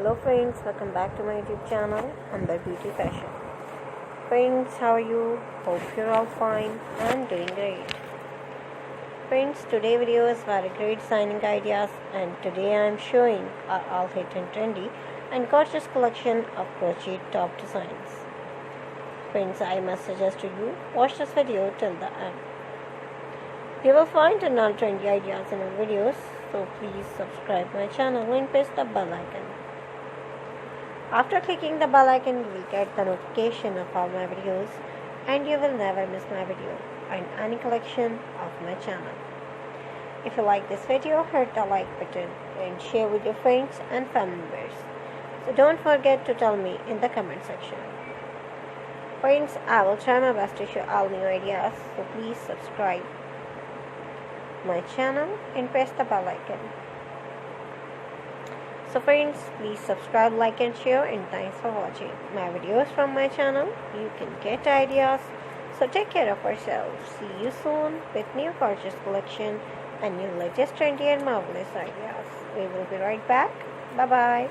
Hello friends, welcome back to my YouTube channel, Amber Beauty Fashion. Friends, how are you? Hope you're all fine and doing great. Friends, today video is very great signing ideas, and today I am showing our all hit and trendy and gorgeous collection of crochet top designs. Friends, I must suggest to you, watch this video till the end. You will find all trendy ideas in our videos, so please subscribe my channel and press the bell icon. After clicking the bell icon, you will get the notification of all my videos and you will never miss my video and any collection of my channel. If you like this video, hit the like button and share with your friends and family members. So don't forget to tell me in the comment section. Friends, I will try my best to show all new ideas, so please subscribe my channel and press the bell icon. So friends, please subscribe, like and share, and thanks for watching my videos from my channel. You can get ideas. So take care of yourselves. See you soon with new gorgeous collection and new latest trendy and marvelous ideas. We will be right back. Bye bye.